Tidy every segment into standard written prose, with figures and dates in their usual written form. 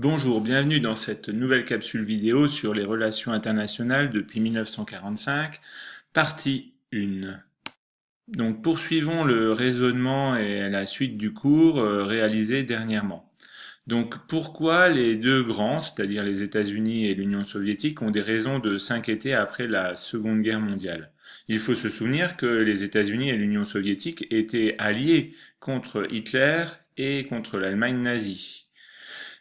Bonjour, bienvenue dans cette nouvelle capsule vidéo sur les relations internationales depuis 1945, partie 1. Donc poursuivons le raisonnement et la suite du cours réalisé dernièrement. Donc pourquoi les deux grands, c'est-à-dire les États-Unis et l'Union soviétique, ont des raisons de s'inquiéter après la Seconde Guerre mondiale? Il faut se souvenir que les États-Unis et l'Union soviétique étaient alliés contre Hitler et contre l'Allemagne nazie.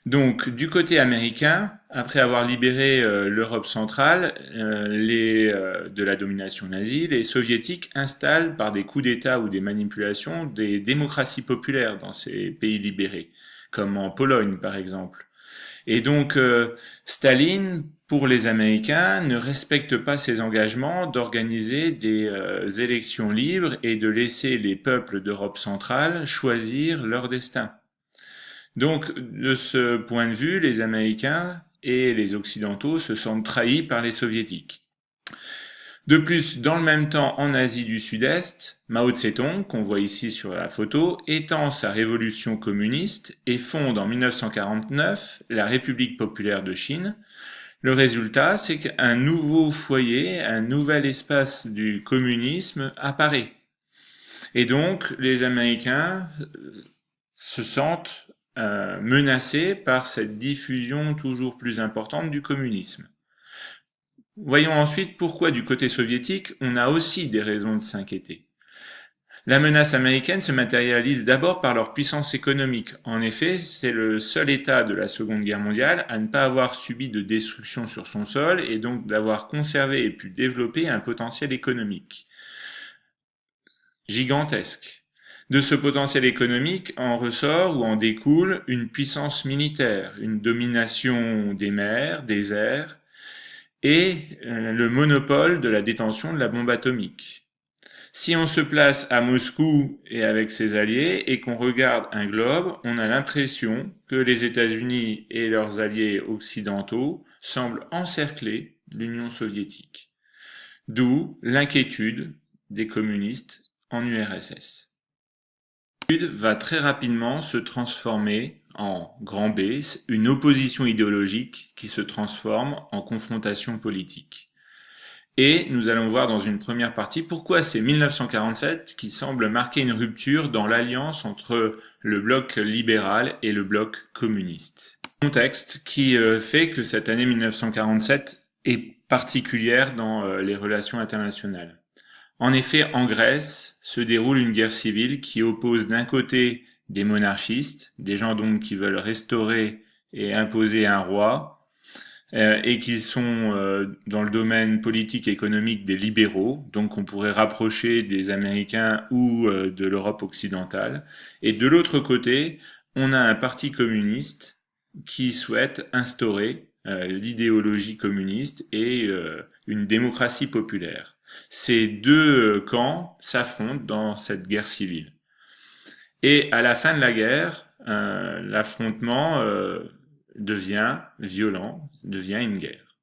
Donc, du côté américain, après avoir libéré l'Europe centrale de la domination nazie, les soviétiques installent par des coups d'État ou des manipulations des démocraties populaires dans ces pays libérés, comme en Pologne par exemple. Et donc, Staline, pour les Américains, ne respecte pas ses engagements d'organiser des élections libres et de laisser les peuples d'Europe centrale choisir leur destin. Donc, de ce point de vue, les Américains et les Occidentaux se sentent trahis par les Soviétiques. De plus, dans le même temps, en Asie du Sud-Est, Mao Tse-tung, qu'on voit ici sur la photo, étend sa révolution communiste et fonde en 1949 la République populaire de Chine. Le résultat, c'est qu'un nouveau foyer, un nouvel espace du communisme apparaît. Et donc, les Américains se sentent menacés par cette diffusion toujours plus importante du communisme. Voyons ensuite pourquoi du côté soviétique, on a aussi des raisons de s'inquiéter. La menace américaine se matérialise d'abord par leur puissance économique. En effet, c'est le seul État de la Seconde Guerre mondiale à ne pas avoir subi de destruction sur son sol et donc d'avoir conservé et pu développer un potentiel économique gigantesque. De ce potentiel économique en ressort ou en découle une puissance militaire, une domination des mers, des airs et le monopole de la détention de la bombe atomique. Si on se place à Moscou et avec ses alliés et qu'on regarde un globe, on a l'impression que les États-Unis et leurs alliés occidentaux semblent encercler l'Union soviétique. D'où l'inquiétude des communistes en URSS. Va très rapidement se transformer en grand B, une opposition idéologique qui se transforme en confrontation politique. Et nous allons voir dans une première partie pourquoi c'est 1947 qui semble marquer une rupture dans l'alliance entre le bloc libéral et le bloc communiste. Contexte qui fait que cette année 1947 est particulière dans les relations internationales. En effet, en Grèce se déroule une guerre civile qui oppose d'un côté des monarchistes, des gens donc qui veulent restaurer et imposer un roi, et qui sont dans le domaine politique et économique des libéraux, donc on pourrait rapprocher des Américains ou de l'Europe occidentale. Et de l'autre côté, on a un parti communiste qui souhaite instaurer l'idéologie communiste et une démocratie populaire. Ces deux camps s'affrontent dans cette guerre civile. Et à la fin de la guerre, l'affrontement devient violent, devient une guerre.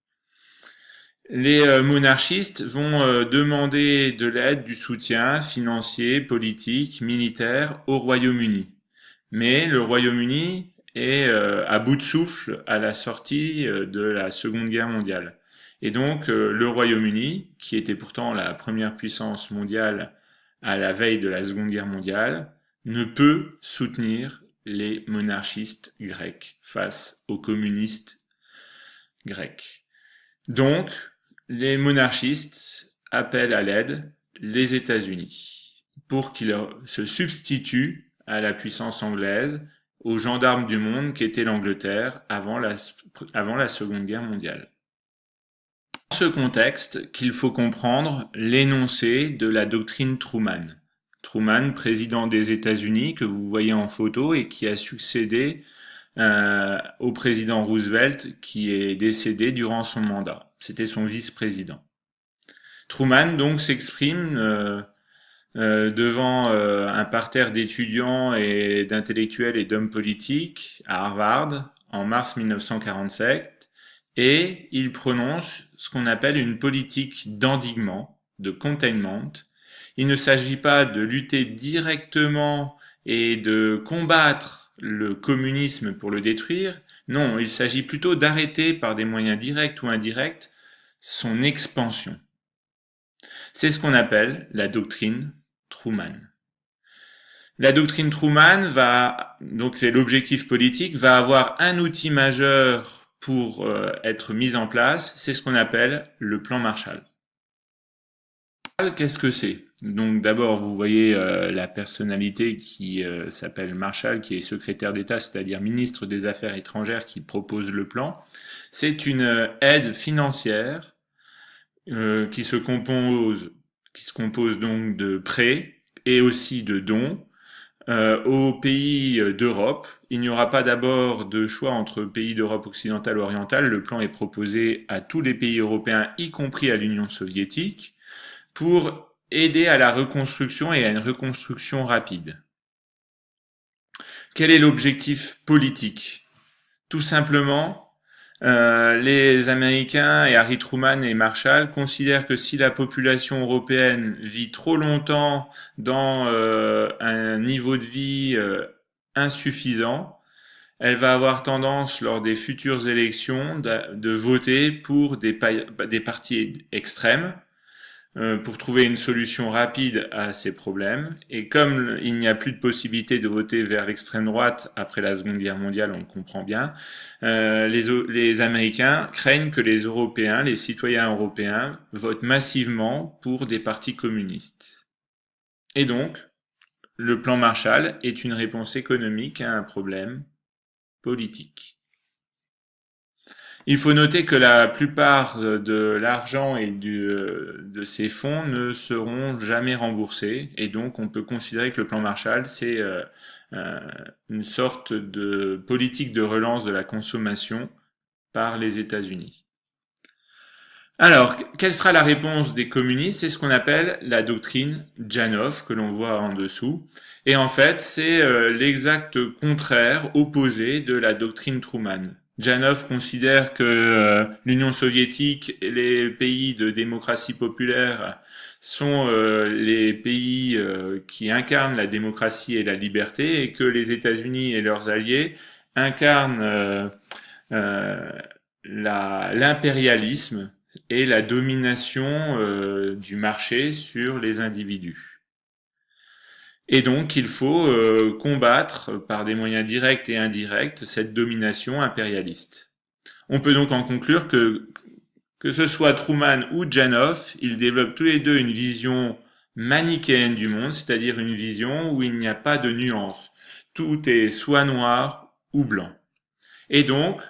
Les monarchistes vont demander de l'aide, du soutien financier, politique, militaire au Royaume-Uni. Mais le Royaume-Uni est à bout de souffle à la sortie de la Seconde Guerre mondiale. Et donc le Royaume-Uni, qui était pourtant la première puissance mondiale à la veille de la Seconde Guerre mondiale, ne peut soutenir les monarchistes grecs face aux communistes grecs. Donc, les monarchistes appellent à l'aide les États-Unis pour qu'ils se substituent à la puissance anglaise, aux gendarmes du monde qu'était l'Angleterre avant la Seconde Guerre mondiale. Dans ce contexte qu'il faut comprendre l'énoncé de la doctrine Truman. Truman, président des États-Unis, que vous voyez en photo et qui a succédé au président Roosevelt qui est décédé durant son mandat. C'était son vice-président. Truman donc s'exprime devant un parterre d'étudiants et d'intellectuels et d'hommes politiques à Harvard en mars 1947 et il prononce ce qu'on appelle une politique d'endiguement, de containment. Il ne s'agit pas de lutter directement et de combattre le communisme pour le détruire, Non, il s'agit plutôt d'arrêter par des moyens directs ou indirects son expansion. C'est ce qu'on appelle la doctrine Truman. La doctrine Truman va, donc c'est l'objectif politique, va avoir un outil majeur pour être mis en place, c'est ce qu'on appelle le plan Marshall. Qu'est-ce que c'est? Donc d'abord, vous voyez la personnalité qui s'appelle Marshall, qui est secrétaire d'État, c'est-à-dire ministre des Affaires étrangères, qui propose le plan. C'est une aide financière qui se compose donc de prêts et aussi de dons aux pays d'Europe. Il n'y aura pas d'abord de choix entre pays d'Europe occidentale ou orientale. Le plan est proposé à tous les pays européens, y compris à l'Union soviétique, pour aider à la reconstruction et à une reconstruction rapide. Quel est l'objectif politique? Tout simplement, les Américains et Harry Truman et Marshall considèrent que si la population européenne vit trop longtemps dans un niveau de vie insuffisant, elle va avoir tendance lors des futures élections de voter pour des partis extrêmes pour trouver une solution rapide à ces problèmes. Et comme il n'y a plus de possibilité de voter vers l'extrême droite après la Seconde Guerre mondiale, on le comprend bien, les Américains craignent que les Européens, les citoyens européens, votent massivement pour des partis communistes. Et donc, le plan Marshall est une réponse économique à un problème politique. Il faut noter que la plupart de l'argent et de ces fonds ne seront jamais remboursés et donc on peut considérer que le plan Marshall c'est une sorte de politique de relance de la consommation par les États-Unis. Alors, quelle sera la réponse des communistes? C'est ce qu'on appelle la doctrine Janov, que l'on voit en dessous. Et en fait, c'est l'exact contraire, opposé de la doctrine Truman. Janov considère que l'Union soviétique et les pays de démocratie populaire sont les pays qui incarnent la démocratie et la liberté et que les États-Unis et leurs alliés incarnent l'impérialisme et la domination du marché sur les individus. Et donc il faut combattre par des moyens directs et indirects cette domination impérialiste. On peut donc en conclure que ce soit Truman ou Janov, ils développent tous les deux une vision manichéenne du monde, c'est-à-dire une vision où il n'y a pas de nuance. Tout est soit noir ou blanc. Et donc,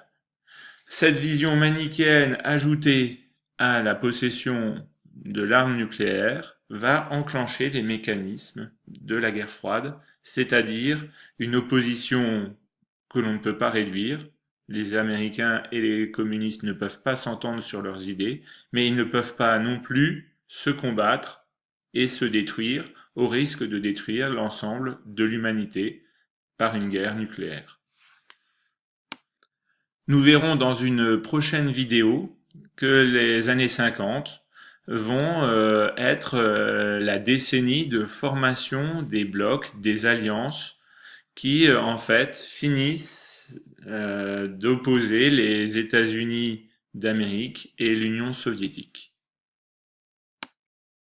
cette vision manichéenne ajoutée à la possession de l'arme nucléaire va enclencher les mécanismes de la guerre froide, c'est-à-dire une opposition que l'on ne peut pas réduire. Les Américains et les communistes ne peuvent pas s'entendre sur leurs idées, mais ils ne peuvent pas non plus se combattre et se détruire au risque de détruire l'ensemble de l'humanité par une guerre nucléaire. Nous verrons dans une prochaine vidéo que les années 50 vont être la décennie de formation des blocs, des alliances qui en fait finissent d'opposer les États-Unis d'Amérique et l'Union soviétique.